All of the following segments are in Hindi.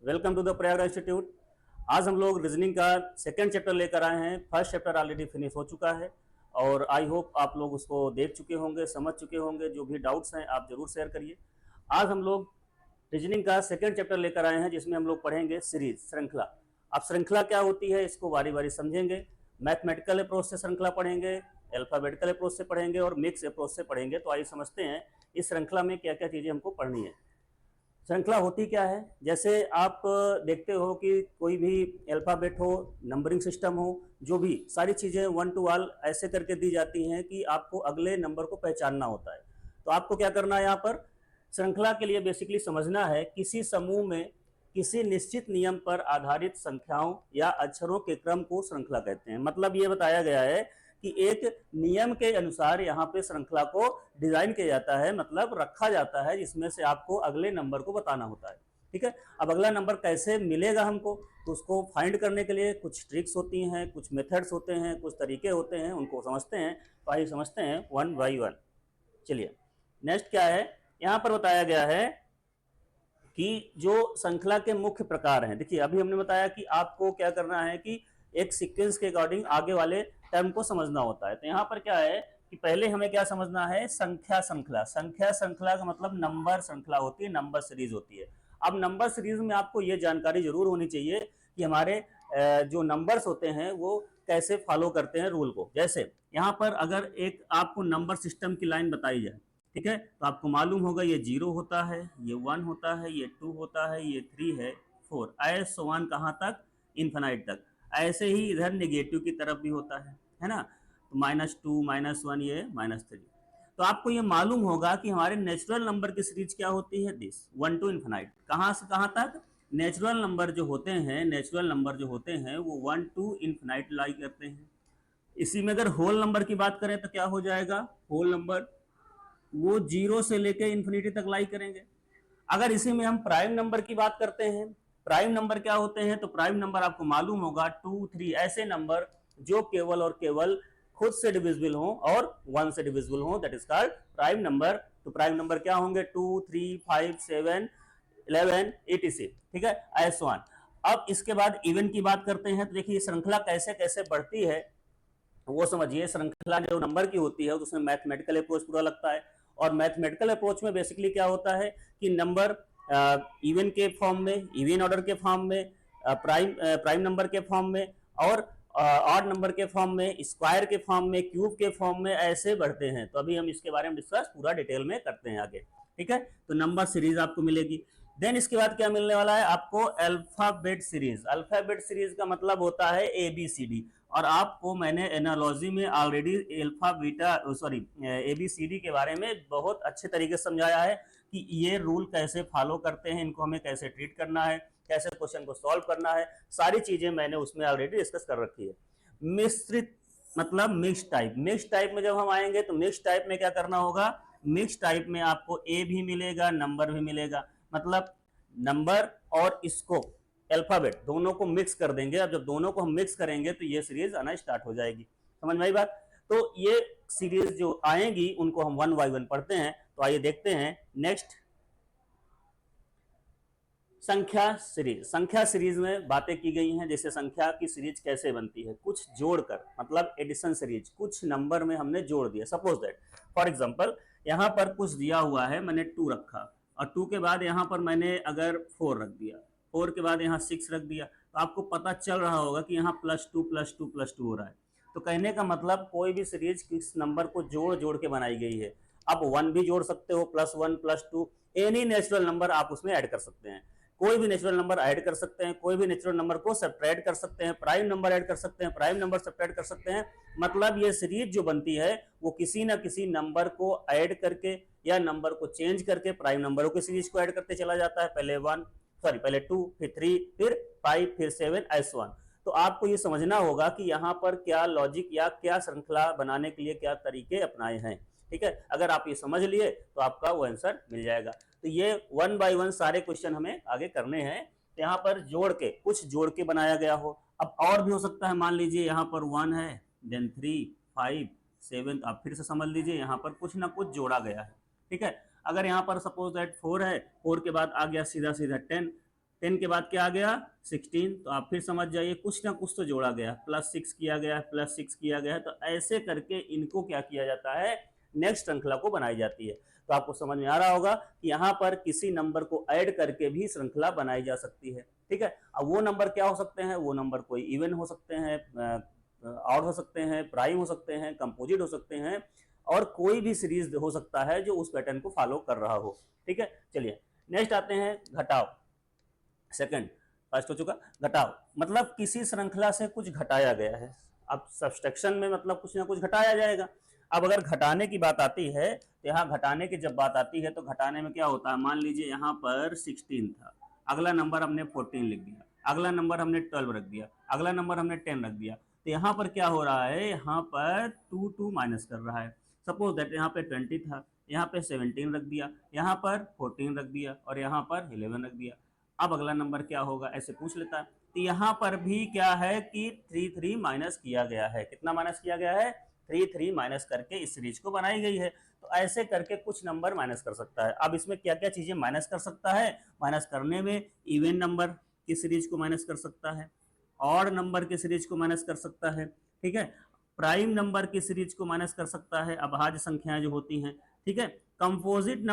Welcome to the Prayagraj institute. आज हम लोग रीजनिंग का सेकंड चैप्टर लेकर आए हैं। फर्स्ट चैप्टर ऑलरेडी फिनिश हो चुका है और आई होप आप लोग उसको देख चुके होंगे, समझ चुके होंगे। जो भी डाउट्स हैं आप जरूर शेयर करिए। आज हम लोग रीजनिंग का सेकंड चैप्टर लेकर आए हैं जिसमें हम लोग पढ़ेंगे सीरीज, श्रृंखला। अब श्रृंखला क्या होती है इसको बारी बारी समझेंगे। मैथमेटिकल अप्रोच से श्रृंखला पढ़ेंगे, अल्फाबेटिकल अप्रोच से पढ़ेंगे और मिक्स अप्रोच से पढ़ेंगे। तो आइए समझते हैं इस श्रृंखला में क्या क्या चीज़ें हमको पढ़नी है। श्रृंखला होती क्या है? जैसे आप देखते हो कि कोई भी अल्फाबेट हो, नंबरिंग सिस्टम हो, जो भी सारी चीज़ें वन टू ऑल ऐसे करके दी जाती हैं कि आपको अगले नंबर को पहचानना होता है। तो आपको क्या करना है यहाँ पर? श्रृंखला के लिए बेसिकली समझना है किसी समूह में किसी निश्चित नियम पर आधारित संख्याओं या अक्षरों के क्रम को श्रृंखला कहते हैं। मतलब ये बताया गया है कि एक नियम के अनुसार यहाँ पे श्रृंखला को डिजाइन किया जाता है, मतलब रखा जाता है, जिसमें से आपको अगले नंबर को बताना होता है। ठीक है। अब अगला नंबर कैसे मिलेगा हमको, तो उसको फाइंड करने के लिए कुछ ट्रिक्स होती हैं, कुछ मेथड्स होते हैं, कुछ तरीके होते हैं, उनको समझते हैं। तो आइए समझते हैं वन बाई वन। चलिए नेक्स्ट क्या है, यहाँ पर बताया गया है कि जो श्रृंखला के मुख्य प्रकार हैं। देखिए अभी हमने बताया कि आपको क्या करना है कि एक सीक्वेंस के अकॉर्डिंग आगे वाले टर्म को समझना होता है। तो यहाँ पर क्या है कि पहले हमें क्या समझना है, संख्या श्रृंखला। संख्या श्रृंखला का मतलब नंबर श्रृंखला होती है, नंबर सीरीज होती है। अब नंबर सीरीज में आपको ये जानकारी जरूर होनी चाहिए कि हमारे जो नंबर्स होते हैं वो कैसे फॉलो करते हैं रूल को। जैसे यहाँ पर अगर एक आपको नंबर सिस्टम की लाइन बताई जाए, ठीक है, तो आपको मालूम होगा ये 0 होता है, ये 1 होता है, ये 2 होता है, ये 3 है, 4 ऐसे 1 कहाँ तक, इन्फिनाइट तक। ऐसे ही इधर नेगेटिव की तरफ भी होता है ना। तो -2 -1 ये -3। तो आपको ये मालूम होगा कि हमारे नेचुरल नंबर की सीरीज क्या होती है, दिस 1 टू इन्फिनाइट। कहाँ से कहाँ तक? नेचुरल नंबर जो होते हैं, नेचुरल नंबर जो होते हैं वो 1 टू इन्फिनाइट लाई करते हैं। इसी में अगर होल नंबर की बात करें तो क्या हो जाएगा, होल नंबर वो 0 से लेकर इन्फिनिटी तक लाई करेंगे। अगर इसी में हम प्राइम नंबर की बात करते हैं, प्राइम नंबर क्या होते हैं, तो प्राइम नंबर आपको मालूम होगा 2 3 ऐसे नंबर जो केवल और केवल खुद से डिविजिबल हो और 1 से डिविजिबल हो, that is called prime number. तो प्राइम नंबर क्या होंगे, 2 3 5 7 11 86। ठीक है, ऐसे 1। अब इसके बाद इवन की बात करते हैं। तो देखिए श्रृंखला कैसे कैसे बढ़ती है वो समझिए। श्रृंखला जो नंबर की होती है तो उसमें मैथमेटिकल अप्रोच पूरा लगता है। और मैथमेटिकल अप्रोच में बेसिकली क्या होता है कि नंबर इवन के फॉर्म में, इवन ऑर्डर के फॉर्म में, प्राइम नंबर के फॉर्म में और ऑड नंबर के फॉर्म में, स्क्वायर के फॉर्म में, क्यूब के फॉर्म में ऐसे बढ़ते हैं। तो अभी हम इसके बारे में डिस्कस पूरा डिटेल में करते हैं आगे। ठीक है, तो नंबर सीरीज आपको मिलेगी। देन इसके बाद क्या मिलने वाला है आपको, अल्फाबेट सीरीज। अल्फाबेट सीरीज का मतलब होता है ABCD। और आपको मैंने एनालॉजी में already alpha beta sorry ABCD के बारे में बहुत अच्छे तरीके से समझाया है कि ये रूल कैसे फॉलो करते हैं, इनको हमें कैसे ट्रीट करना है, कैसे क्वेश्चन को सॉल्व करना है, सारी चीजें मैंने उसमें ऑलरेडी डिस्कस कर रखी है। मिश्रित मतलब मिक्स टाइप। मिक्स टाइप में जब हम आएंगे तो मिक्स टाइप में क्या करना होगा, मिक्स टाइप में आपको ए भी मिलेगा, नंबर भी मिलेगा। मतलब नंबर और इसको अल्फाबेट दोनों को मिक्स कर देंगे। अब जब दोनों को हम मिक्स करेंगे तो ये सीरीज आना स्टार्ट हो जाएगी। समझ में आई बात? तो ये सीरीज जो आएंगी उनको हम वन बाय वन पढ़ते हैं। तो आइए देखते हैं नेक्स्ट, संख्या सीरीज। संख्या सीरीज में बातें की गई हैं, जैसे संख्या की सीरीज कैसे बनती है, कुछ जोड़कर, मतलब एडिशन सीरीज। कुछ नंबर में हमने जोड़ दिया। सपोज दैट फॉर एग्जांपल यहाँ पर कुछ दिया हुआ है, मैंने 2 रखा और 2 के बाद यहाँ पर मैंने अगर 4 रख दिया, 4 के बाद यहाँ 6 रख दिया, तो आपको पता चल रहा होगा कि यहाँ +2 +2 +2 हो रहा है। तो कहने का मतलब कोई भी सीरीज किस नंबर को जोड़ जोड़ के बनाई गई है। आप 1 भी जोड़ सकते हो, +1 +2, एनी नेचुरल नंबर आप उसमें ऐड कर सकते हैं। कोई भी नेचुरल नंबर ऐड कर सकते हैं, कोई भी नेचुरल नंबर को सब्ट्रैक्ट कर सकते हैं, प्राइम नंबर ऐड कर सकते हैं, प्राइम नंबर सब्ट्रैक्ट कर सकते हैं। मतलब ये सीरीज जो बनती है वो किसी ना किसी नंबर को ऐड करके या नंबर को चेंज करके प्राइम नंबरों की सीरीज को ऐड करते चला जाता है। पहले 2 फिर 3 फिर 5 फिर 7 ऐसे 1। तो आपको ये समझना होगा कि यहाँ पर क्या लॉजिक या क्या श्रृंखला बनाने के लिए क्या तरीके अपनाए हैं। ठीक है, अगर आप ये समझ लिए तो आपका वो आंसर मिल जाएगा। तो ये 1 बाय 1 सारे क्वेश्चन हमें आगे करने हैं। यहाँ पर जोड़ के, कुछ जोड़ के बनाया गया हो। अब और भी हो सकता है, मान लीजिए यहाँ पर 1 है, देन 3 5 7, आप फिर से समझ लीजिए यहाँ पर कुछ ना कुछ जोड़ा गया है। ठीक है, अगर यहाँ पर सपोज दैट 4 है, 4 के बाद आ गया सीधा सीधा 10, 10 के बाद क्या आ गया 16, तो आप फिर समझ जाइए कुछ ना कुछ तो जोड़ा गया, +6 किया गया, +6 किया गया, तो ऐसे करके इनको क्या किया जाता है, नेक्स्ट श्रृंखला को बनाई जाती है। तो आपको समझ में आ रहा होगा कि यहाँ पर किसी नंबर को ऐड करके भी श्रृंखला बनाई जा सकती है। ठीक है, अब वो नंबर क्या हो सकते हैं, वो नंबर कोई इवन हो सकते हैं, ऑड हो सकते हैं, प्राइम हो सकते हैं, कंपोजिट हो सकते हैं, और कोई भी सीरीज हो सकता है जो उस पैटर्न को फॉलो कर रहा हो। ठीक है, चलिए नेक्स्ट आते हैं घटाव। सेकंड, फर्स्ट हो चुका घटाव, मतलब किसी श्रृंखला से कुछ घटाया गया है। अब सब्सट्रैक्शन में मतलब कुछ ना कुछ घटाया जाएगा। अब अगर घटाने की बात आती है तो यहाँ घटाने की जब बात आती है तो घटाने में क्या होता है, मान लीजिए यहाँ पर 16 था, अगला नंबर हमने 14 लिख दिया, अगला नंबर हमने 12 रख दिया, अगला नंबर हमने 10 रख दिया, तो यहाँ पर क्या हो रहा है, यहाँ पर 2 माइनस कर रहा है। सपोज दैट यहाँ पे 20 था, यहाँ पे 17 रख दिया, यहाँ पर 14 रख दिया, और यहाँ पर 11 रख दिया। अब अगला नंबर क्या होगा, ऐसे पूछ लेता है। तो यहाँ पर भी क्या है कि 3 माइनस किया गया है। कितना माइनस किया गया है, 3 माइनस करके इस सीरीज को बनाई गई है। तो ऐसे करके कुछ नंबर माइनस कर सकता है। अब इसमें क्या क्या चीजें माइनस कर सकता है, माइनस करने में इवन नंबर की सीरीज को माइनस कर सकता है, ऑड नंबर की सीरीज को माइनस कर सकता है, ठीक है, प्राइम नंबर की सीरीज को माइनस कर सकता है, अभाज्य संख्याएं जो होती हैं, ठीक है, कंपोजिट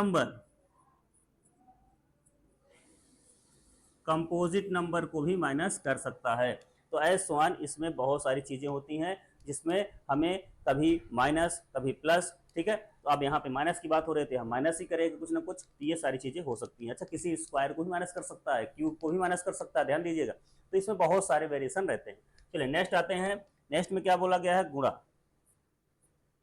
नंबर को भी माइनस कर सकता है। तो ऐसे वन इसमें बहुत सारी चीजें होती हैं जिसमें हमें कभी माइनस कभी प्लस, ठीक है, तो अब यहाँ पे माइनस की बात हो रही थी, हम माइनस ही करेंगे कुछ ना कुछ, तो ये सारी चीजें हो सकती हैं। अच्छा, किसी स्क्वायर को भी माइनस कर सकता है, क्यूब को भी माइनस कर सकता है, ध्यान दीजिएगा। तो इसमें बहुत सारे वेरिएशन रहते हैं। चलिए नेक्स्ट आते हैं। नेक्स्ट में क्या बोला गया है, गुणा,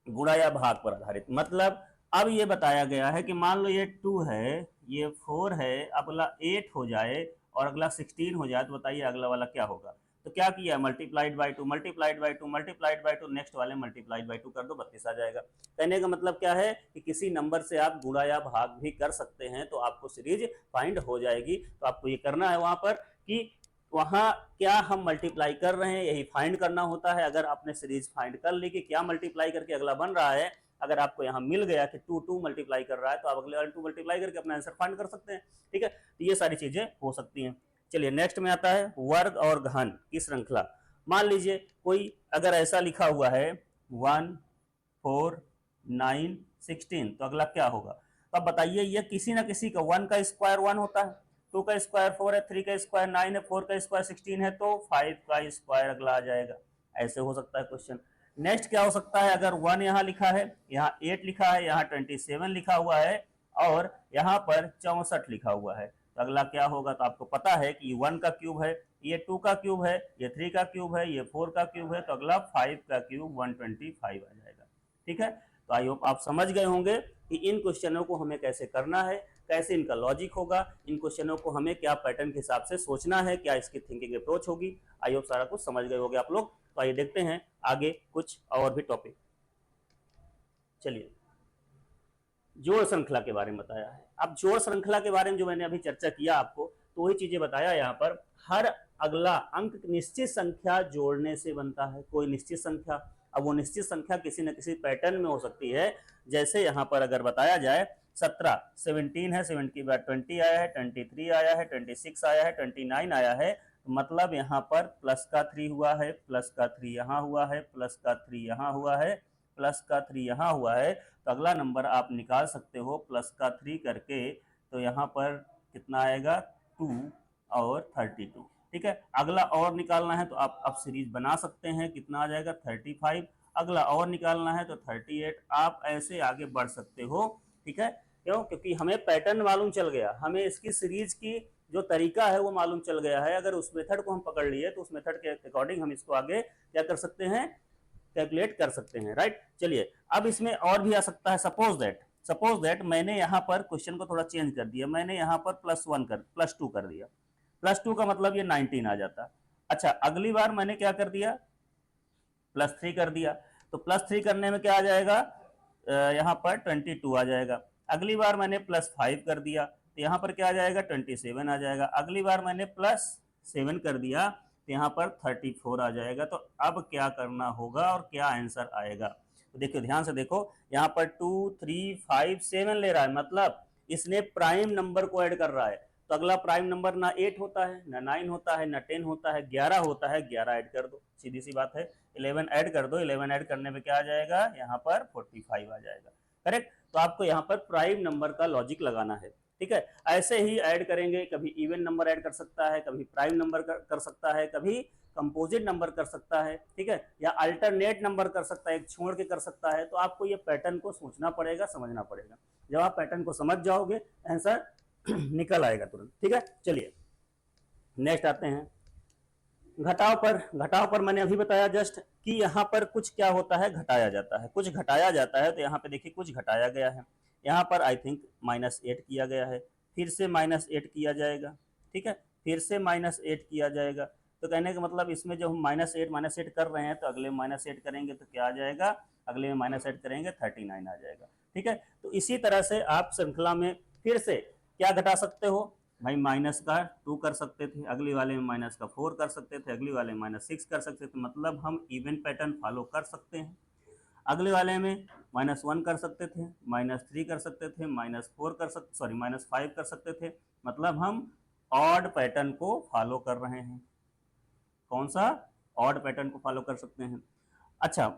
गुणा या भाग पर आधारित। मतलब अब ये बताया गया है कि मान लो ये 2 है, ये 4 है, अगला 8 हो जाए और अगला 16 हो जाए, तो बताइए अगला वाला क्या होगा। तो क्या किया, multiplied by 2, multiplied by 2, multiplied by 2, next वाले मल्टीप्लाइड बाई 2 कर दो, 32 आ जाएगा। कहने का मतलब क्या है कि किसी नंबर से आप गुणा या भाग भी कर सकते हैं, तो आपको सीरीज फाइंड हो जाएगी। तो आपको ये करना है वहां पर कि वहां क्या हम मल्टीप्लाई कर रहे हैं, यही फाइंड करना होता है। अगर आपने सीरीज फाइंड कर ली कि क्या मल्टीप्लाई करके अगला बन रहा है, अगर आपको यहाँ मिल गया कि 2 मल्टीप्लाई कर रहा है, तो आप अगले वाले 2 मल्टीप्लाई करके अपना आंसर फाइंड कर सकते हैं। ठीक है, तो ये सारी चीजें हो सकती हैं। चलिए नेक्स्ट में आता है वर्ग और घन की श्रृंखला। मान लीजिए कोई अगर ऐसा लिखा हुआ है 1 4 9 16, तो अगला क्या होगा। तो अब बताइए, ये किसी ना किसी का 1 का स्क्वायर 1 होता है, 2 का स्क्वायर 4 है, 3 का स्क्वायर 9 है, 4 का स्क्वायर 16 है, तो 5 का स्क्वायर अगला आ जाएगा। ऐसे हो सकता है क्वेश्चन। नेक्स्ट क्या हो सकता है, अगर 1 यहाँ लिखा है, यहाँ 8 लिखा है, यहाँ 27 लिखा हुआ है, और यहाँ पर 64 लिखा हुआ है, तो अगला क्या होगा। तो आपको पता है कि 1 का क्यूब है, ये 2 का क्यूब है, ये 3 का क्यूब है, ये 4 का क्यूब है, तो अगला 5 का क्यूब 125 आ जाएगा। ठीक है, तो आई होप आप समझ गए होंगे कि इन क्वेश्चनों को हमें कैसे करना है, कैसे इनका लॉजिक होगा, इन क्वेश्चनों को हमें क्या पैटर्न के हिसाब से सोचना है, क्या इसकी थिंकिंग अप्रोच होगी। आई होप सारा कुछ समझ गए होंगे आप लोग। तो आइए देखते हैं आगे कुछ और भी टॉपिक। चलिए, जोड़ श्रृंखला के बारे में बताया है। अब जोड़ श्रृंखला के बारे में जो मैंने अभी चर्चा किया आपको, तो वही चीजें बताया यहाँ पर। हर अगला अंक निश्चित संख्या जोड़ने से बनता है, कोई निश्चित संख्या। अब वो निश्चित संख्या किसी न किसी पैटर्न में हो सकती है। जैसे यहाँ पर अगर बताया जाए 17 17 है, 7 के बाद 20 आया है, 23 आया है, 26 आया है, 29 आया है, मतलब यहाँ पर प्लस का 3 हुआ है, प्लस का 3 यहाँ हुआ है, प्लस का 3 यहाँ हुआ है, प्लस का 3 यहाँ हुआ है, तो अगला नंबर आप निकाल सकते हो प्लस का 3 करके। तो यहाँ पर कितना आएगा, 2 और 32। ठीक है, अगला और निकालना है तो आप अब सीरीज बना सकते हैं, कितना आ जाएगा 35। अगला और निकालना है तो 38। आप ऐसे आगे बढ़ सकते हो। ठीक है, क्यों, क्योंकि हमें पैटर्न मालूम चल गया, हमें इसकी सीरीज की जो तरीका है वो मालूम चल गया है। अगर उस मेथड को हम पकड़ लिए तो उस मेथड के अकॉर्डिंग हम इसको आगे क्या कर सकते हैं, कैलकुलेट कर सकते हैं। राइट, चलिए अब इसमें और भी आ सकता है। सपोज दैट मैंने यहाँ पर क्वेश्चन को थोड़ा चेंज कर दिया, मैंने यहाँ पर +2 कर दिया। +2 का मतलब ये 19 आ जाता। अच्छा, अगली बार मैंने क्या कर दिया, +3 कर दिया, तो +3 करने में क्या आ जाएगा, यहाँ पर 22 आ जाएगा। अगली बार मैंने +5 कर दिया, तो यहाँ पर क्या आ जाएगा, 27 आ जाएगा। अगली बार मैंने +7 कर दिया, तो यहाँ पर 34 आ जाएगा। तो अब क्या करना होगा और क्या आंसर आएगा, तो देखिए ध्यान से देखो, यहाँ पर 2 3 5 7 ले रहा है, मतलब इसने प्राइम नंबर को ऐड कर रहा है। तो अगला प्राइम नंबर ना 8 होता है, ना 9 होता है, ना 10 होता है, 11 होता है। 11 ऐड कर दो, सीधी सी बात है। 11 ऐड कर दो, 11 ऐड करने में क्या आ जाएगा, यहाँ पर 45 आ जाएगा। करेक्ट। तो आपको यहाँ पर प्राइम नंबर का लॉजिक लगाना है, ठीक है। ऐसे ही ऐड करेंगे, कभी इवन नंबर ऐड कर सकता है, कभी प्राइम नंबर कर सकता है, कभी कंपोजिट नंबर कर सकता है, ठीक है, या अल्टरनेट नंबर कर सकता है, एक छोड़ के कर सकता है। तो आपको ये पैटर्न को सोचना पड़ेगा, समझना पड़ेगा। जब आप पैटर्न को समझ जाओगे आंसर निकल आएगा तुरंत, ठीक है। चलिए नेक्स्ट आते हैं घटाव पर। घटाव पर मैंने अभी बताया जस्ट कि यहाँ पर कुछ क्या होता है, घटाया जाता है, कुछ घटाया जाता है। तो यहाँ पे देखिए कुछ घटाया गया है, यहाँ पर आई थिंक -8 किया गया है, फिर से -8 किया जाएगा, ठीक है, फिर से -8 किया जाएगा। तो कहने का मतलब इसमें जो हम -8 कर रहे हैं, तो अगले में -8 करेंगे तो क्या आ जाएगा, अगले में -8 करेंगे 39 आ जाएगा, ठीक है। तो इसी तरह से आप श्रृंखला में फिर से क्या घटा सकते हो भाई, -2 कर सकते थे, अगली वाले में -4 कर सकते थे, अगली वाले में -6 कर सकते थे। मतलब हम इवन पैटर्न फॉलो कर सकते हैं। अगले वाले में -1 कर सकते थे, -3 कर सकते थे, -4 कर सकते, सॉरी -5 कर सकते थे। मतलब हम ऑड पैटर्न को फॉलो कर रहे हैं। कौन सा, ऑड पैटर्न को फॉलो कर सकते हैं। अच्छा,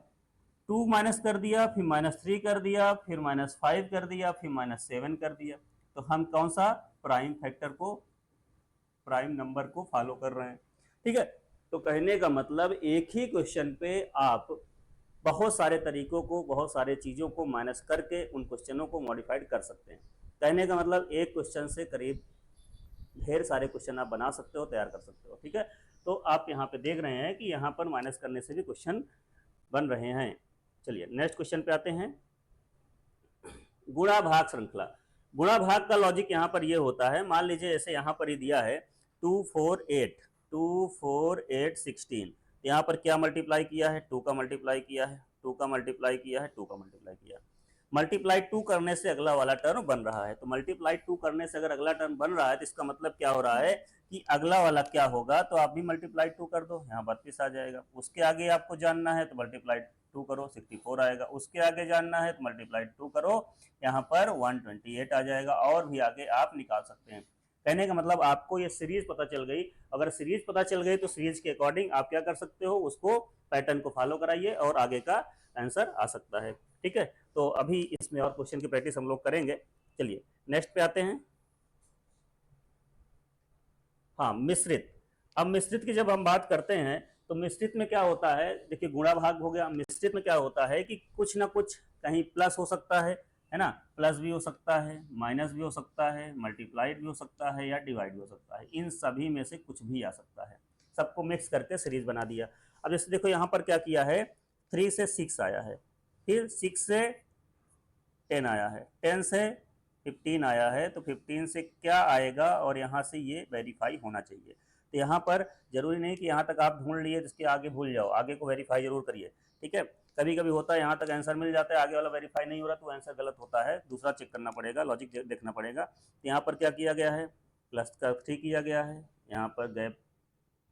2 माइनस कर दिया, फिर -3 कर दिया, फिर -5 कर दिया, फिर -7 कर दिया। तो हम कौन सा, प्राइम फैक्टर को, प्राइम नंबर को फॉलो कर रहे हैं, ठीक है। तो कहने का मतलब एक ही क्वेश्चन पे आप बहुत सारे तरीकों को, बहुत सारे चीज़ों को माइनस करके उन क्वेश्चनों को मॉडिफाइड कर सकते हैं। कहने का मतलब एक क्वेश्चन से करीब ढेर सारे क्वेश्चन आप बना सकते हो, तैयार कर सकते हो, ठीक है। तो आप यहाँ पे देख रहे हैं कि यहाँ पर माइनस करने से भी क्वेश्चन बन रहे हैं। चलिए नेक्स्ट क्वेश्चन पे आते हैं, गुणा भाग श्रृंखला। गुणा भाग का लॉजिक यहाँ पर ये होता है, मान लीजिए ऐसे यहाँ पर ही दिया है 2 4 8 16। यहाँ पर क्या मल्टीप्लाई किया है, 2 का मल्टीप्लाई किया है, 2 का मल्टीप्लाई किया है, 2 का मल्टीप्लाई किया है। मल्टीप्लाई 2 करने से अगला वाला टर्म बन रहा है। तो मल्टीप्लाई 2 करने से अगर अगला टर्म बन रहा है तो इसका मतलब क्या हो रहा है कि अगला वाला क्या होगा, तो आप भी मल्टीप्लाई 2 कर दो, यहाँ 32 आ जाएगा। उसके आगे आपको जानना है तो मल्टीप्लाई 2 करो, 64 आएगा। उसके आगे जानना है तो मल्टीप्लाई 2 करो, यहाँ पर 128 आ जाएगा। और भी आगे आप निकाल सकते हैं। कहने का मतलब आपको ये सीरीज पता चल गई। अगर सीरीज पता चल गई तो सीरीज के अकॉर्डिंग आप क्या कर सकते हो, उसको पैटर्न को फॉलो कराइए और आगे का आंसर आ सकता है, ठीक है। तो अभी इसमें और क्वेश्चन की प्रैक्टिस हम लोग करेंगे। चलिए नेक्स्ट पे आते हैं। हाँ, मिश्रित। अब मिश्रित की जब हम बात करते हैं तो मिश्रित में क्या होता है, देखिए गुणा भाग हो गया। मिश्रित में क्या होता है कि कुछ ना कुछ कहीं प्लस हो सकता है ना, प्लस भी हो सकता है, माइनस भी हो सकता है, मल्टीप्लाइड भी हो सकता है, या डिवाइड भी हो सकता है। इन सभी में से कुछ भी आ सकता है। सबको मिक्स करके सीरीज बना दिया। अब जैसे देखो यहाँ पर क्या किया है, 3 से 6 आया है, फिर 6 से 10 आया है, 10 से 15 आया है। तो 15 से क्या आएगा, और यहाँ से ये वेरीफाई होना चाहिए। तो यहाँ पर जरूरी नहीं कि यहाँ तक आप ढूंढ लिए जिसके आगे भूल जाओ, आगे को वेरीफाई जरूर करिए, ठीक है। कभी कभी होता है यहाँ तक आंसर मिल जाता है, आगे वाला वेरीफाई नहीं हो रहा तो आंसर गलत होता है, दूसरा चेक करना पड़ेगा, लॉजिक देखना पड़ेगा। तो यहाँ पर क्या किया गया है, प्लस का 3 किया गया है, यहाँ पर गैप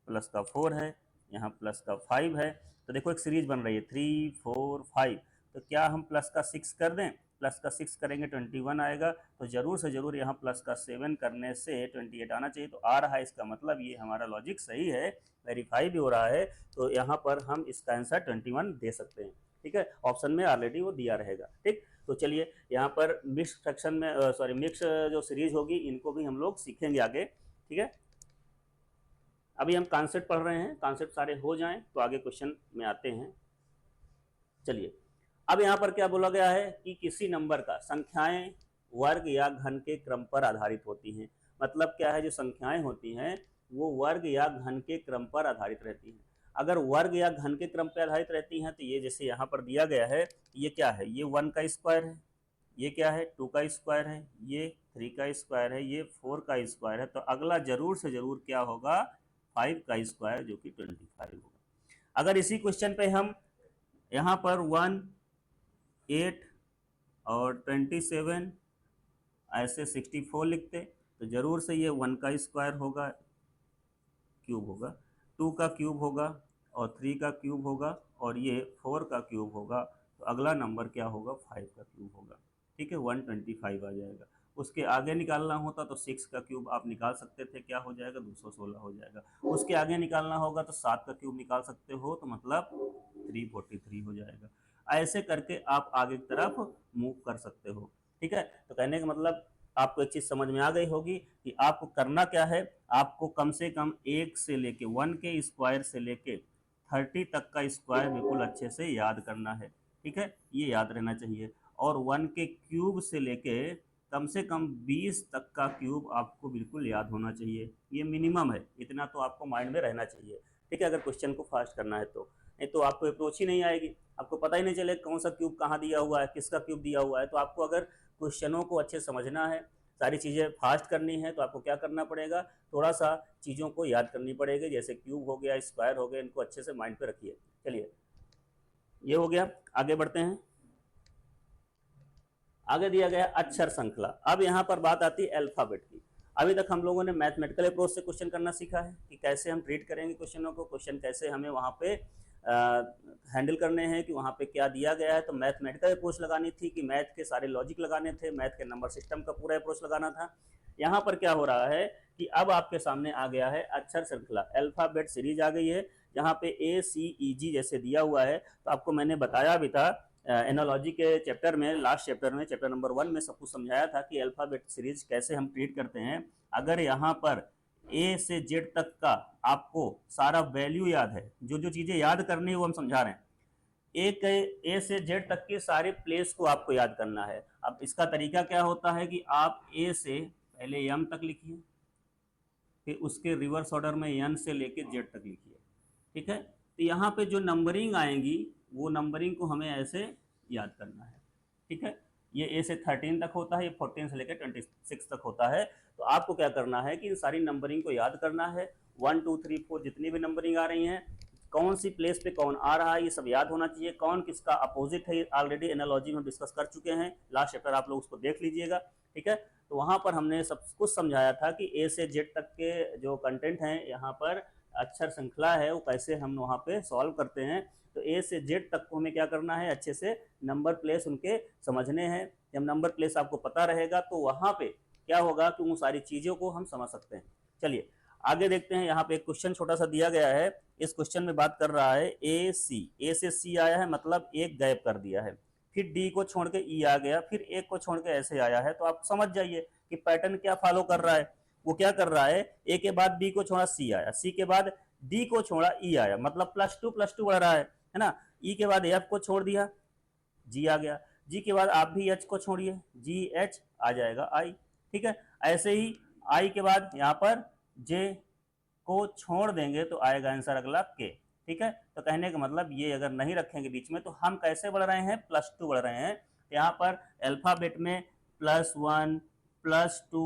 प्लस का 4 है, यहाँ प्लस का 5 है। तो देखो एक सीरीज बन रही है 3 4 5। तो क्या हम प्लस का 6 कर दें, प्लस का 6 करेंगे 21 आएगा। तो जरूर से जरूर यहाँ प्लस का 7 करने से 28 आना चाहिए। तो आ रहा है, इसका मतलब ये हमारा लॉजिक सही है, वेरीफाई भी हो रहा है। तो यहाँ पर हम इसका आंसर 21 दे सकते हैं, ठीक है। ऑप्शन में ऑलरेडी वो दिया रहेगा, ठीक। तो चलिए यहाँ पर मिक्स फ्रैक्शन में सॉरी मिक्स जो सीरीज होगी इनको भी हम लोग सीखेंगे आगे, ठीक है। अभी हम कॉन्सेप्ट पढ़ रहे हैं, कॉन्सेप्ट सारे हो जाएं तो आगे क्वेश्चन में आते हैं। चलिए अब यहाँ पर क्या बोला गया है कि किसी नंबर का संख्याएं वर्ग या घन के क्रम पर आधारित होती हैं। मतलब क्या है, जो संख्याएं होती हैं वो वर्ग या घन के क्रम पर आधारित रहती हैं। अगर वर्ग या घन के क्रम पर आधारित रहती हैं तो ये जैसे यहाँ पर दिया गया है, ये क्या है, ये 1 का स्क्वायर है, ये क्या है 2 का स्क्वायर है, ये 3 का स्क्वायर है, ये 4 का स्क्वायर है। तो अगला जरूर से जरूर क्या होगा, 5 का स्क्वायर जो कि 25 होगा। अगर इसी क्वेश्चन पे हम यहाँ पर 1 8 और 27 ऐसे 64 लिखते तो जरूर से ये 1 का स्क्वायर होगा, क्यूब होगा, 2 का क्यूब होगा, और 3 का क्यूब होगा, और ये 4 का क्यूब होगा। तो अगला नंबर क्या होगा, 5 का क्यूब होगा, ठीक है, 125 आ जाएगा। उसके आगे निकालना होता तो 6 का क्यूब आप निकाल सकते थे, क्या हो जाएगा 216 हो जाएगा। उसके आगे निकालना होगा तो 7 का क्यूब निकाल सकते हो तो मतलब 343 हो जाएगा। ऐसे करके आप आगे की तरफ मूव कर सकते हो। ठीक है, तो कहने का मतलब आपको एक चीज़ समझ में आ गई होगी कि आपको करना क्या है। आपको कम से कम 1 से लेके 1 के स्क्वायर से लेके 30 तक का स्क्वायर बिल्कुल अच्छे से याद करना है। ठीक है, ये याद रहना चाहिए। और 1 के क्यूब से लेके कम से कम 20 तक का क्यूब आपको बिल्कुल याद होना चाहिए। ये मिनिमम है, इतना तो आपको माइंड में रहना चाहिए। ठीक है, अगर क्वेश्चन को फास्ट करना है तो, नहीं तो आपको अप्रोच ही नहीं आएगी, आपको पता ही नहीं चले कौन सा क्यूब कहाँ दिया हुआ है, किसका क्यूब दिया हुआ है। तो आपको अगर क्वेश्चनों को अच्छे समझना है, सारी चीज़ें फास्ट करनी है, तो आपको क्या करना पड़ेगा, थोड़ा सा चीज़ों को याद करनी पड़ेगी। जैसे क्यूब हो गया, स्क्वायर हो गया, इनको अच्छे से माइंड पे रखिए। चलिए, ये हो गया, आगे बढ़ते हैं। आगे दिया गया अक्षर श्रृंखला। अब यहाँ पर बात आती है अल्फाबेट की। अभी तक हम लोगों ने मैथमेटिकल अप्रोच से क्वेश्चन करना सीखा है कि कैसे हम ट्रीट करेंगे क्वेश्चनों को, क्वेश्चन कैसे हमें वहाँ पे हैंडल करने हैं, कि वहाँ पे क्या दिया गया है। तो मैथमेटिकल अप्रोच लगानी थी, कि मैथ के सारे लॉजिक लगाने थे, मैथ के नंबर सिस्टम का पूरा अप्रोच लगाना था। यहाँ पर क्या हो रहा है कि अब आपके सामने आ गया है अक्षर श्रृंखला, अल्फाबेट सीरीज आ गई है। यहाँ पे ACEG जैसे दिया हुआ है। तो आपको मैंने बताया भी था एनालॉजी के चैप्टर में, लास्ट चैप्टर में, चैप्टर नंबर 1 में सब कुछ समझाया था कि अल्फाबेट सीरीज कैसे हम ट्रीट करते हैं। अगर यहाँ पर ए से जेड तक का आपको सारा वैल्यू याद है, जो जो चीज़ें याद करनी है वो हम समझा रहे हैं। ए से जेड तक के सारे प्लेस को आपको याद करना है। अब इसका तरीका क्या होता है कि आप ए से पहले एम तक लिखिए, फिर उसके रिवर्स ऑर्डर में एन से लेके जेड तक लिखिए। ठीक है, तो यहाँ पे जो नंबरिंग आएंगी वो नंबरिंग को हमें ऐसे याद करना है। ठीक है, ये ए से 13 तक होता है, ये 14 से लेकर 26 तक होता है। तो आपको क्या करना है कि इन सारी नंबरिंग को याद करना है। 1 2 3 4 जितनी भी नंबरिंग आ रही हैं, कौन सी प्लेस पे कौन आ रहा है, ये सब याद होना चाहिए। कौन किसका अपोजिट है, ऑलरेडी एनालॉजी में डिस्कस कर चुके हैं, लास्ट चैप्टर आप लोग उसको देख लीजिएगा। ठीक है, तो वहाँ पर हमने सब कुछ समझाया था कि ए से जेड तक के जो कंटेंट हैं, यहाँ पर अक्षर श्रृंखला है, वो कैसे हम वहाँ पे सॉल्व करते हैं। तो ए से जेड तक को हमें क्या करना है, अच्छे से नंबर प्लेस उनके समझने हैं। जब नंबर प्लेस आपको पता रहेगा तो वहाँ पे क्या होगा कि उन सारी चीज़ों को हम समझ सकते हैं। चलिए आगे देखते हैं। यहाँ पे एक क्वेश्चन छोटा सा दिया गया है। इस क्वेश्चन में बात कर रहा है ए से सी आया है, मतलब एक गैप कर दिया है, फिर डी को छोड़ के ई आ गया, फिर एक को छोड़ के ऐसे आया है। तो आप समझ जाइए कि पैटर्न क्या फॉलो कर रहा है। वो क्या कर रहा है, ए के बाद बी को छोड़ा सी आया, सी के बाद डी को छोड़ा ई आया, मतलब +2 बढ़ रहा है ना। ई के बाद एफ को छोड़ दिया, जी आ गया, जी के बाद आप भी एच को छोड़िए, जी एच आ जाएगा आई। ठीक है, ऐसे ही आई के बाद यहाँ पर जे को छोड़ देंगे तो आएगा आंसर अगला के। ठीक है, तो कहने का मतलब ये अगर नहीं रखेंगे बीच में तो हम कैसे बढ़ रहे हैं, +2 बढ़ रहे हैं। यहाँ पर अल्फाबेट में +1 +2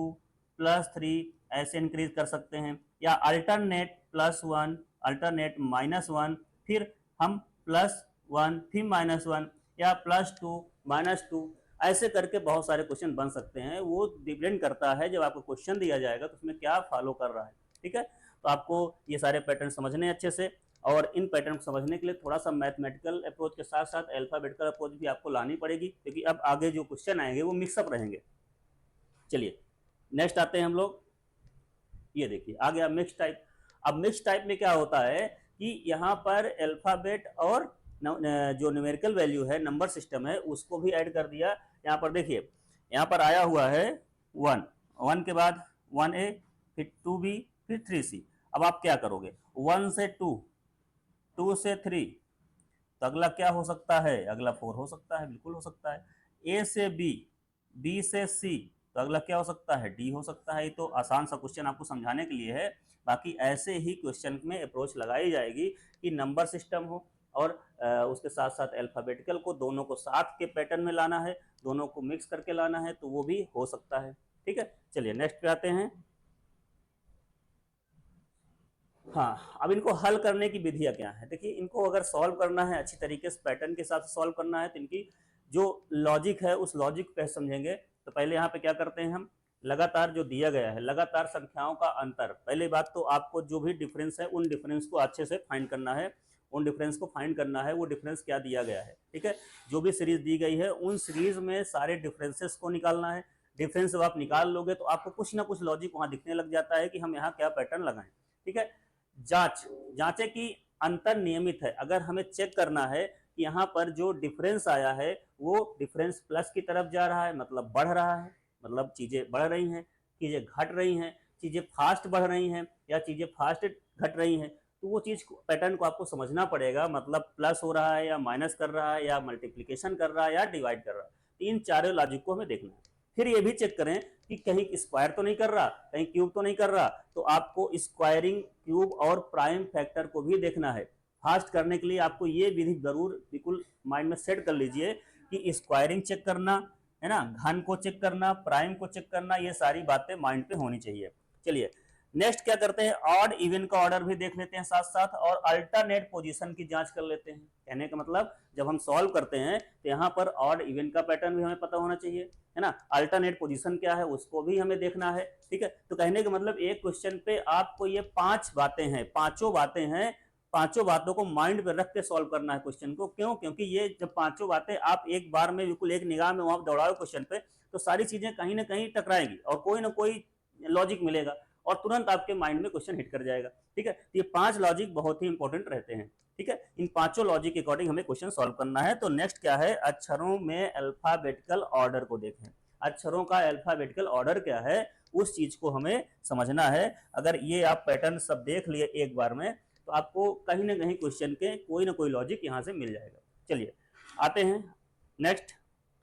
+3 ऐसे इंक्रीज कर सकते हैं, या अल्टरनेट +1 अल्टरनेट -1, फिर हम +1 फिर -1, या +2 -2, ऐसे करके बहुत सारे क्वेश्चन बन सकते हैं। वो डिपेंड करता है जब आपको क्वेश्चन दिया जाएगा तो उसमें क्या फॉलो कर रहा है। ठीक है, तो आपको ये सारे पैटर्न समझने अच्छे से, और इन पैटर्न को समझने के लिए थोड़ा सा मैथमेटिकल अप्रोच के साथ साथ अल्फाबेटिकल अप्रोच भी आपको लानी पड़ेगी, क्योंकि अब आगे जो क्वेश्चन आएंगे वो मिक्सअप रहेंगे। चलिए नेक्स्ट आते हैं हम लोग। ये देखिए आ गया मिक्स टाइप। अब मिक्स टाइप में क्या होता है कि यहाँ पर अल्फाबेट और जो न्यूमेरिकल वैल्यू है, नंबर सिस्टम है, उसको भी ऐड कर दिया। यहाँ पर देखिए, यहाँ पर आया हुआ है 1 के बाद 1A, फिर 2B, फिर 3C। अब आप क्या करोगे, 1 से 2, 2 से 3, तो अगला क्या हो सकता है, अगला 4 हो सकता है, बिल्कुल हो सकता है। ए से बी, बी से सी, तो अगला क्या हो सकता है, डी हो सकता है। ये तो आसान सा क्वेश्चन आपको समझाने के लिए है। बाकी ऐसे ही क्वेश्चन में अप्रोच लगाई जाएगी कि नंबर सिस्टम हो और उसके साथ साथ अल्फाबेटिकल को, दोनों को साथ के पैटर्न में लाना है, दोनों को मिक्स करके लाना है, तो वो भी हो सकता है। ठीक है, चलिए नेक्स्ट पे आते हैं। हाँ, अब इनको हल करने की विधियाँ क्या है। देखिए, इनको अगर सॉल्व करना है अच्छी तरीके से, पैटर्न के हिसाब से सॉल्व करना है, तो इनकी जो लॉजिक है उस लॉजिक को कैसे समझेंगे। तो पहले यहाँ पे क्या करते हैं हम, लगातार जो दिया गया है, लगातार संख्याओं का अंतर। पहली बात तो आपको जो भी डिफरेंस है उन डिफरेंस को अच्छे से फाइंड करना है, उन डिफरेंस को फाइंड करना है, वो डिफरेंस क्या दिया गया है। ठीक है, जो भी सीरीज दी गई है उन सीरीज में सारे डिफरेंसेस को निकालना है। डिफरेंस जब आप निकाल लोगे तो आपको कुछ ना कुछ लॉजिक वहां दिखने लग जाता है कि हम यहाँ क्या पैटर्न लगाएं। ठीक है, जांचे कि अंतर नियमित है। अगर हमें चेक करना है कि यहाँ पर जो डिफरेंस आया है वो डिफरेंस प्लस की तरफ जा रहा है, मतलब बढ़ रहा है, मतलब चीजें बढ़ रही हैं, चीजें घट रही हैं, चीजें फास्ट बढ़ रही हैं या चीजें फास्ट घट रही हैं, तो वो चीज पैटर्न को आपको समझना पड़ेगा। मतलब प्लस हो रहा है या माइनस कर रहा है या मल्टीप्लीकेशन कर रहा है या डिवाइड कर रहा है, इन चारों लॉजिक को हमें देखना है। फिर ये भी चेक करें कि कहीं स्क्वायर तो नहीं कर रहा, कहीं क्यूब तो नहीं कर रहा, तो आपको स्क्वायरिंग, क्यूब और प्राइम फैक्टर को भी देखना है। फास्ट करने के लिए आपको ये विधि जरूर बिल्कुल माइंड में सेट कर लीजिए कि स्क्वायरिंग चेक करना है ना, घन को चेक करना, प्राइम को चेक करना, ये सारी बातें माइंड पे होनी चाहिए। चलिए नेक्स्ट क्या करते हैं, ऑड इवन का ऑर्डर भी देख लेते हैं साथ साथ, और अल्टरनेट पोजीशन की जांच कर लेते हैं। कहने का मतलब जब हम सॉल्व करते हैं तो यहाँ पर ऑड इवन का पैटर्न भी हमें पता होना चाहिए, है ना, अल्टरनेट पोजीशन क्या है उसको भी हमें देखना है। ठीक है, तो कहने का मतलब एक क्वेश्चन पे आपको ये 5 बातें हैं, पांचों बातें हैं, पांचों बातों को माइंड में रख के सॉल्व करना है क्वेश्चन को। क्यों? क्योंकि ये जब पांचों बातें आप एक बार में बिल्कुल एक निगाह में वहां दौड़ाओ क्वेश्चन पे, तो सारी चीजें कहीं ना कहीं टकराएंगी और कोई ना कोई लॉजिक मिलेगा और तुरंत आपके माइंड में क्वेश्चन हिट कर जाएगा। ठीक है, ये 5 लॉजिक बहुत ही इंपॉर्टेंट रहते हैं। ठीक है, इन पांचों लॉजिक के अकॉर्डिंग हमें क्वेश्चन सॉल्व करना है। तो नेक्स्ट क्या है, अक्षरों में अल्फाबेटिकल ऑर्डर को देखें। अक्षरों का अल्फाबेटिकल ऑर्डर क्या है उस चीज को हमें समझना है। अगर ये आप पैटर्न सब देख लिए एक बार में तो आपको कहीं ना कहीं क्वेश्चन के कोई ना कोई लॉजिक यहाँ से मिल जाएगा। चलिए आते हैं नेक्स्ट,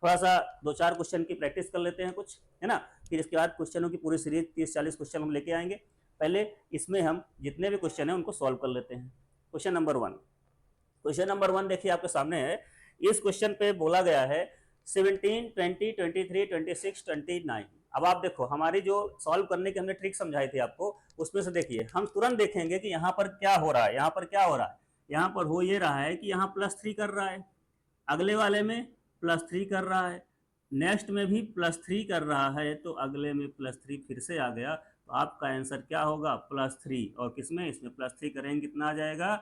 थोड़ा सा 2-4 क्वेश्चन की प्रैक्टिस कर लेते हैं कुछ, है ना, फिर इसके बाद क्वेश्चनों की पूरी सीरीज 30-40 क्वेश्चन हम लेके आएंगे। पहले इसमें हम जितने भी क्वेश्चन हैं उनको सॉल्व कर लेते हैं। क्वेश्चन नंबर 1, क्वेश्चन नंबर 1 देखिए आपके सामने है। इस क्वेश्चन पे बोला गया है 17, 20, 23, 26, 29। अब आप देखो हमारी जो सॉल्व करने की हमने ट्रिक समझाई थी आपको, उसमें से देखिए हम तुरंत देखेंगे कि यहाँ पर क्या हो रहा है, यहाँ पर क्या हो रहा है। यहाँ पर हो ये रहा है कि यहाँ +3 कर रहा है, अगले वाले में +3 कर रहा है, नेक्स्ट में भी +3 कर रहा है, तो अगले में +3 फिर से आ गया। तो आपका आंसर क्या होगा, +3, और किसमें, इसमें +3 करेंगे कितना आ जाएगा,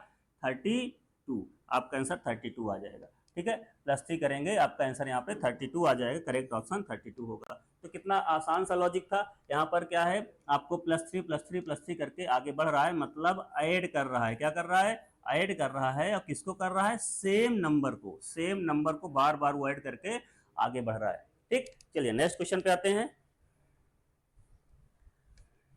32। आपका आंसर 32 आ जाएगा। ठीक है, +3 करेंगे आपका आंसर यहाँ पे 32 आ जाएगा, करेक्ट ऑप्शन 32 होगा। तो कितना आसान सा लॉजिक था। यहाँ पर क्या है, आपको +3 +3 +3 करके आगे बढ़ रहा है, मतलब ऐड कर रहा है। क्या कर रहा है, ऐड कर रहा है। और किसको कर रहा है, सेम नंबर को, सेम नंबर को बार बार वो ऐड करके आगे बढ़ रहा है। ठीक, चलिए नेक्स्ट क्वेश्चन पे आते हैं।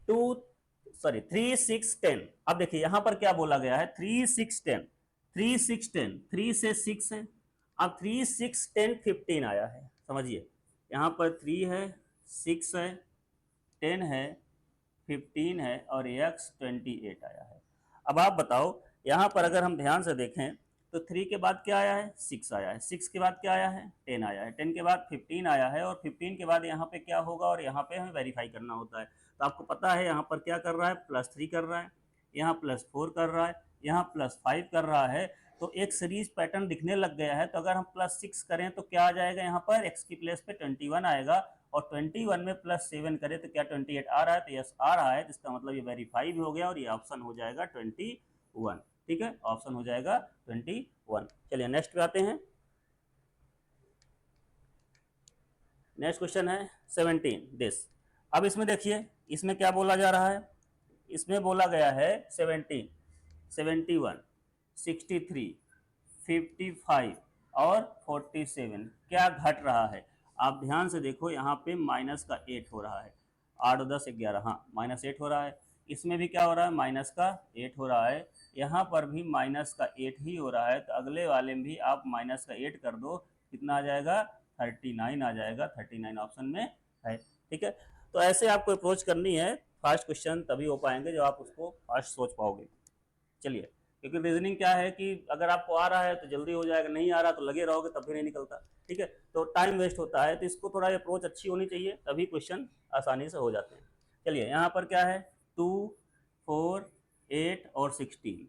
3 6 10। अब देखिए यहां पर क्या बोला गया है, 3 6 10, 3 6 10, 3 से 6 है। अब 3 6 10 15 आया है, समझिए यहाँ पर 3 है, 6 है, 10 है, 15 है और x 28 आया है। अब आप बताओ यहाँ पर अगर हम ध्यान से देखें तो 3 के बाद क्या आया है, 6 आया है, 6 के बाद क्या आया है, 10 आया है, 10 के बाद 15 आया है, और 15 के बाद यहाँ पे क्या होगा, और यहाँ पे हमें वेरीफाई करना होता है। तो आपको पता है यहाँ पर क्या कर रहा है, +3 कर रहा है, यहाँ +4 कर रहा है, यहाँ +5 कर रहा है। तो एक सीरीज पैटर्न दिखने लग गया है। तो अगर हम +6 करें तो क्या आ जाएगा, यहाँ पर x की प्लेस पे 21 आएगा, और 21 में +7 करें तो क्या 28 आ रहा है, तो यस आ रहा है। जिसका मतलब ये वेरीफाई भी हो गया और ये ऑप्शन हो जाएगा 21। ठीक है, ऑप्शन हो जाएगा 21। चलिए नेक्स्ट पे आते हैं। नेक्स्ट क्वेश्चन है 17 दिस। अब इसमें देखिए इसमें क्या बोला जा रहा है, इसमें बोला गया है 17, 71, 63, 55 और 47 क्या घट रहा है। आप ध्यान से देखो यहाँ पे माइनस का 8 हो रहा है, 8 और 10 11, हाँ -8 हो रहा है। इसमें भी क्या हो रहा है, माइनस का 8 हो रहा है, यहाँ पर भी माइनस का 8 ही हो रहा है। तो अगले वाले में भी आप माइनस का 8 कर दो, कितना आ जाएगा, 39 आ जाएगा, 39 ऑप्शन में है। ठीक है, तो ऐसे आपको अप्रोच करनी है। फास्ट क्वेश्चन तभी हो पाएंगे जब आप उसको फास्ट सोच पाओगे। चलिए, क्योंकि रीजनिंग क्या है कि अगर आपको आ रहा है तो जल्दी हो जाएगा, नहीं आ रहा तो लगे रहोगे तब भी नहीं निकलता। ठीक है, तो टाइम वेस्ट होता है। तो इसको थोड़ा अप्रोच अच्छी होनी चाहिए, तभी क्वेश्चन आसानी से हो जाते हैं। चलिए यहाँ पर क्या है, 2, 4, 8 और 16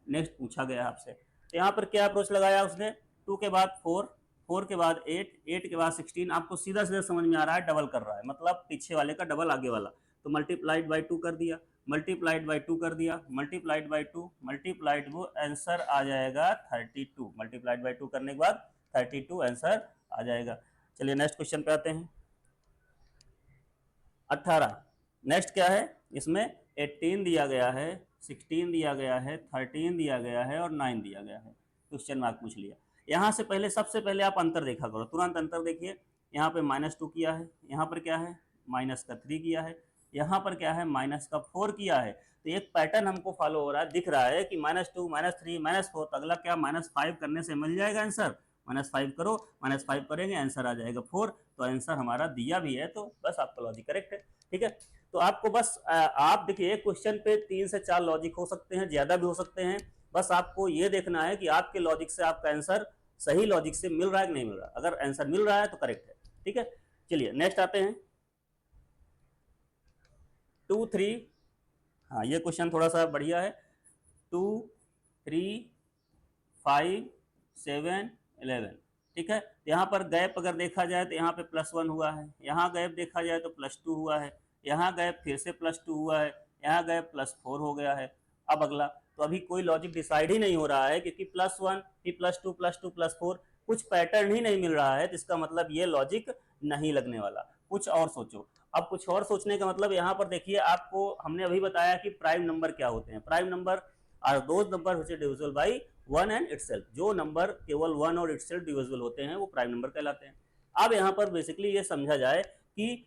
नेक्स्ट पूछा गया आपसे। तो यहाँ पर क्या अप्रोच लगाया उसने, 2 के बाद 4, 4 के बाद 8, 8 के बाद 16। आपको सीधा सीधा समझ में आ रहा है, डबल कर रहा है, मतलब पीछे वाले का डबल आगे वाला। तो मल्टीप्लाइड बाई 2 कर दिया, मल्टीप्लाइड बाई 2 कर दिया, मल्टीप्लाइड बाई 2, मल्टीप्लाइड, वो आंसर आ जाएगा 32। मल्टीप्लाइड बाई 2 करने के बाद 32 आंसर आ जाएगा। चलिए नेक्स्ट क्वेश्चन पे आते हैं। 18। नेक्स्ट क्या है इसमें, 18 दिया गया है, 16 दिया गया है, 13 दिया गया है और 9 दिया गया है। क्वेश्चन मार्क पूछ लिया। यहाँ से पहले सबसे पहले आप अंतर देखा करो, तुरंत अंतर देखिए। यहाँ पे -2 किया है, यहाँ पर क्या है -3 किया है, यहाँ पर क्या है -4 किया है। तो एक पैटर्न हमको फॉलो हो रहा है, दिख रहा है कि -2 -3 -4, तो अगला क्या -5 करने से मिल जाएगा आंसर। -5 करो, -5 करेंगे आंसर आ जाएगा 4। तो आंसर हमारा दिया भी है, तो बस आपका लॉजिक करेक्ट है। ठीक है, तो आपको बस आप देखिए एक क्वेश्चन पे 3 से 4 लॉजिक हो सकते हैं, ज्यादा भी हो सकते हैं। बस आपको ये देखना है कि आपके लॉजिक से आपका आंसर सही लॉजिक से मिल रहा है कि नहीं मिल रहा। अगर आंसर मिल रहा है तो करेक्ट है। ठीक है, चलिए नेक्स्ट आते हैं 2 3। हाँ, ये क्वेश्चन थोड़ा सा बढ़िया है। 2 3 5 7 11। ठीक है, यहाँ पर गैप अगर देखा जाए तो यहाँ पे +1 हुआ है, यहाँ गैप देखा जाए तो +2 हुआ है, यहाँ गैप फिर से +2 हुआ है, यहाँ गैप +4 हो गया है। अब अगला, तो अभी कोई लॉजिक डिसाइड ही नहीं हो रहा है, क्योंकि +1 फिर +2 +2 +4, कुछ पैटर्न ही नहीं मिल रहा है। तो इसका मतलब ये लॉजिक नहीं लगने वाला, कुछ और सोचो। अब कुछ और सोचने का मतलब यहाँ पर देखिए, आपको हमने अभी बताया कि प्राइम नंबर क्या होते हैं। Prime number are those numbers which are divisible by 1 and itself. जो नंबर केवल 1 और इटसेल्फ डिविजिबल होते हैं वो प्राइम नंबर कहलाते हैं। अब यहाँ पर बेसिकली ये समझा जाए कि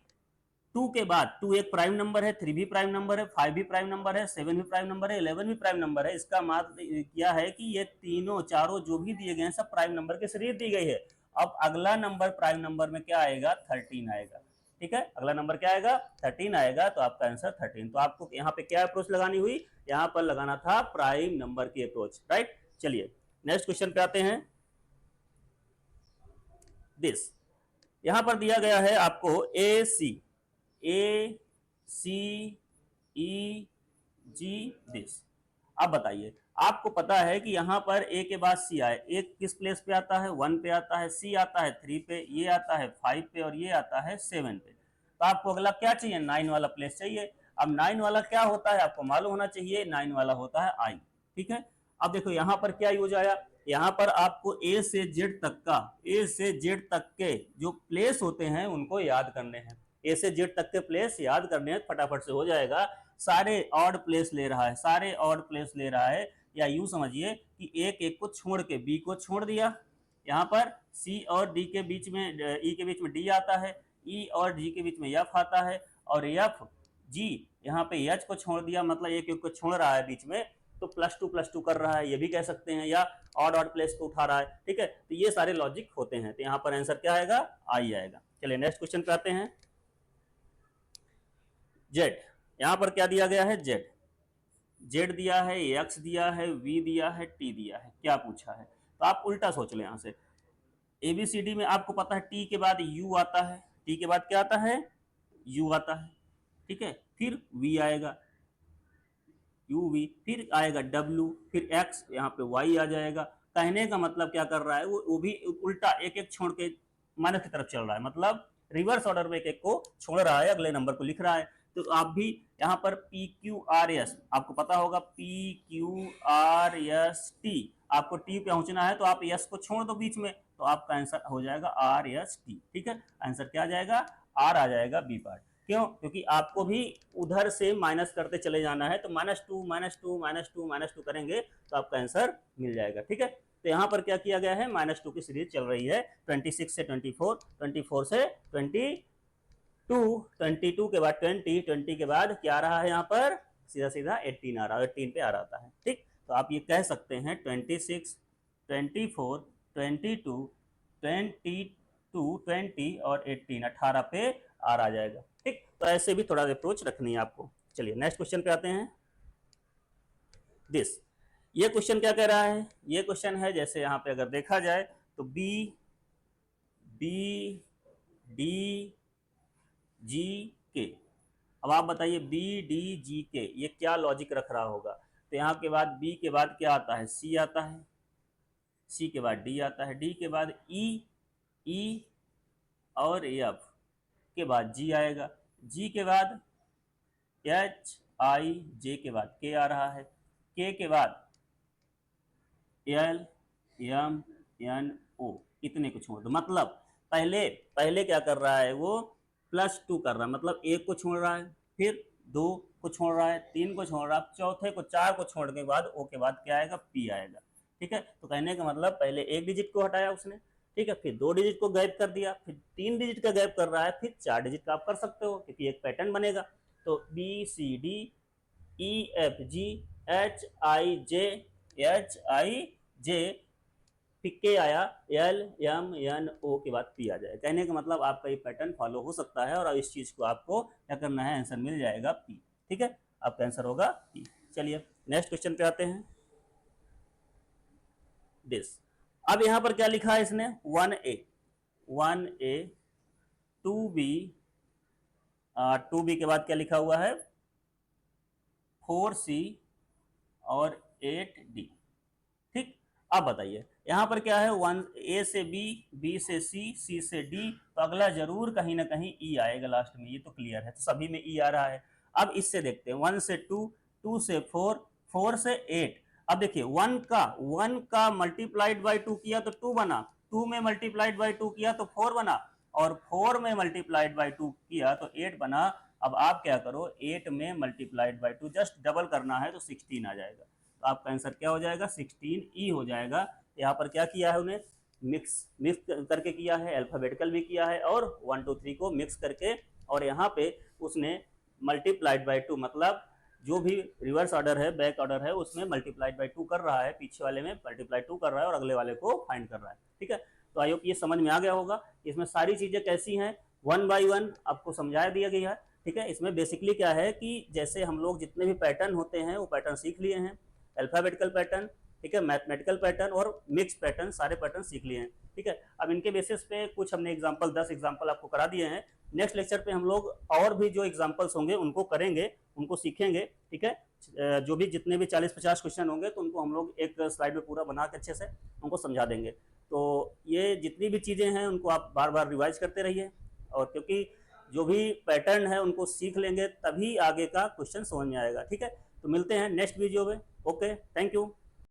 2 के बाद 2 एक प्राइम नंबर है, 3 भी प्राइम नंबर है, 5 भी प्राइम नंबर है, 7 भी प्राइम नंबर है, 11 भी प्राइम नंबर है। इसका मतलब क्या है कि ये तीनों चारों जो भी दिए गए हैं सब प्राइम नंबर की सीरीज दी गई है। अब अगला नंबर प्राइम नंबर में क्या आएगा, 13 आएगा। ठीक है, अगला नंबर क्या आएगा, 13 आएगा। तो आपका आंसर 13। तो आपको यहाँ पे क्या अप्रोच लगानी हुई, यहाँ पर लगाना था प्राइम नंबर की अप्रोच, राइट। चलिए नेक्स्ट क्वेश्चन पे आते हैं। दिस, यहां पर दिया गया है आपको AC E G दिस। अब बताइए, आपको पता है कि यहाँ पर A के बाद C आए, एक किस प्लेस पे आता है, 1 पे आता है, C आता है 3 पे, ये आता है 5 पे और ये आता है 7 पे। तो आपको अगला क्या चाहिए, 9 वाला प्लेस चाहिए। अब 9 वाला क्या होता है आपको मालूम होना चाहिए, 9 वाला होता है I। ठीक है, अब देखो यहाँ पर क्या यूज आया, यहाँ पर आपको A से Z तक का, A से Z तक के जो प्लेस होते हैं उनको याद करने हैं। A से Z तक के प्लेस याद करने हैं, फटाफट से हो जाएगा। सारे ऑड प्लेस ले रहा है, सारे ऑड प्लेस ले रहा है, या यूं समझिए कि एक को छोड़ के B को छोड़ दिया। यहाँ पर C और D के बीच में, E के बीच में D आता है, E और G के बीच में F आता है, और F G यहाँ पे H को छोड़ दिया, मतलब एक को छोड़ रहा है बीच में, तो +2 कर रहा है, ये भी कह सकते हैं, या ऑड ऑड प्लेस को उठा रहा है। ठीक है, तो ये सारे लॉजिक होते हैं। तो यहाँ पर आंसर क्या आएगा, आई आएगा। चलिए नेक्स्ट क्वेश्चन पे आते हैं। Z, यहाँ पर क्या दिया गया है, Z दिया है, X दिया है, V दिया है, T दिया है, क्या पूछा है। तो आप उल्टा सोच लें, यहाँ से ABCD में आपको पता है T के बाद U आता है, T के बाद क्या आता है, U आता है। ठीक है, फिर V आएगा, UV, फिर आएगा W, फिर X, यहाँ पे Y आ जाएगा। कहने का मतलब क्या कर रहा है, वो भी उल्टा एक एक छोड़ के माइनस की तरफ चल रहा है, मतलब रिवर्स ऑर्डर में एक एक को छोड़ रहा है, अगले नंबर को लिख रहा है। तो आप भी यहाँ पर PQRS, आपको पता होगा PQRST, आपको T पहुंचना है तो आप S को छोड़ दो बीच में, तो आपका आंसर हो जाएगा RST। ठीक है, आंसर क्या आ जाएगा, R आ जाएगा बी पार्ट। क्यों, क्योंकि आपको भी उधर से माइनस करते चले जाना है, तो -2 -2 -2 -2 करेंगे तो आपका आंसर मिल जाएगा। ठीक है, तो यहाँ पर क्या किया गया है, -2 की सीरीज चल रही है, 26 से 24, 24 से 22, 22 के बाद 20, 20 के बाद क्या आ रहा है, यहाँ पर सीधा सीधा 18 आ रहा है, 18 पे आ रहा है। ठीक, तो आप ये कह सकते हैं 26, 24, 22, 22, 20 और 18, 18 पे आर आ जाएगा। ठीक, तो ऐसे भी थोड़ा अप्रोच रखनी है आपको। चलिए नेक्स्ट क्वेश्चन पे आते हैं। दिस, ये क्वेश्चन क्या कह रहा है, ये क्वेश्चन है जैसे यहाँ पे अगर देखा जाए तो B D G K। अब आप बताइए B D G K ये क्या लॉजिक रख रहा होगा। तो यहाँ के बाद B के बाद क्या आता है, C आता है, C के बाद D आता है, D के बाद E और F के बाद G आएगा, G के बाद H I, J के बाद K आ रहा है, K के बाद L M N O, इतने को छोड़ दो। मतलब पहले क्या कर रहा है वो, +2 कर रहा है, मतलब 1 को छोड़ रहा है, फिर 2 को छोड़ रहा है, 3 को छोड़ रहा है, चौथे को 4 को छोड़ के बाद ओ के बाद क्या आएगा, पी आएगा। ठीक है, तो कहने का मतलब पहले 1 डिजिट को हटाया उसने, ठीक है, फिर 2 डिजिट को गैप कर दिया, फिर 3 डिजिट का गैप कर रहा है, फिर 4 डिजिट का आप कर सकते हो क्योंकि एक पैटर्न बनेगा। तो B C D E F G H I J फिर के आया, एल एम एन ओ के बाद पी आ जाए। कहने का मतलब आपका ये पैटर्न फॉलो हो सकता है और इस चीज को आपको क्या करना है, आंसर मिल जाएगा पी। ठीक है, आपका आंसर होगा पी। चलिए नेक्स्ट क्वेश्चन पे आते हैं। दिस, अब यहां पर क्या लिखा है इसने, 1A 2B, 2B के बाद क्या लिखा हुआ है, 4C और 8D। ठीक, अब बताइए यहां पर क्या है, 1A से B, B से C, C से D, तो अगला जरूर कहीं ना कहीं E आएगा लास्ट में, ये तो क्लियर है, तो सभी में E आ रहा है। अब इससे देखते हैं 1 से 2, 2 से 4, 4 से 8। अब देखिए 1 का मल्टीप्लाइड बाई 2 किया तो 2 बना, 2 में मल्टीप्लाइड बाई 2 किया तो 4 बना, और 4 में मल्टीप्लाइड बाई 2 किया तो 8 बना। अब आप क्या करो, 8 में मल्टीप्लाइड बाई 2 जस्ट डबल करना है तो 16 आ जाएगा। तो आपका आंसर क्या हो जाएगा, 16E हो जाएगा। यहाँ पर क्या किया है उन्हें, मिक्स करके किया है, अल्फाबेटिकल भी किया है और 1 2 3 को मिक्स करके, और यहाँ पे उसने मल्टीप्लाइड बाई 2 मतलब जो भी रिवर्स ऑर्डर है, बैक ऑर्डर है, उसमें मल्टीप्लाइड बाई 2 कर रहा है, पीछे वाले में मल्टीप्लाई 2 कर रहा है और अगले वाले को फाइंड कर रहा है। ठीक है, तो आई होप ये समझ में आ गया होगा। इसमें सारी चीजें कैसी हैं, 1 बाई 1 आपको समझा दिया गया है। ठीक है, इसमें बेसिकली क्या है कि जैसे हम लोग जितने भी पैटर्न होते हैं वो पैटर्न सीख लिए हैं, अल्फाबेटिकल पैटर्न, ठीक है, मैथमेटिकल पैटर्न और मिक्स पैटर्न, सारे पैटर्न सीख लिए हैं। ठीक है, अब इनके बेसिस पे कुछ हमने एग्जांपल 10 एग्जांपल आपको करा दिए हैं। नेक्स्ट लेक्चर पे हम लोग और भी जो एग्जांपल्स होंगे उनको करेंगे, उनको सीखेंगे। ठीक है, जो भी जितने भी 40-50 क्वेश्चन होंगे तो उनको हम लोग एक स्लाइड में पूरा बना के अच्छे से उनको समझा देंगे। तो ये जितनी भी चीज़ें हैं उनको आप बार बार रिवाइज करते रहिए, और क्योंकि जो भी पैटर्न है उनको सीख लेंगे तभी आगे का क्वेश्चन समझ में आएगा। ठीक है, तो मिलते हैं नेक्स्ट वीडियो में। Okay, thank you.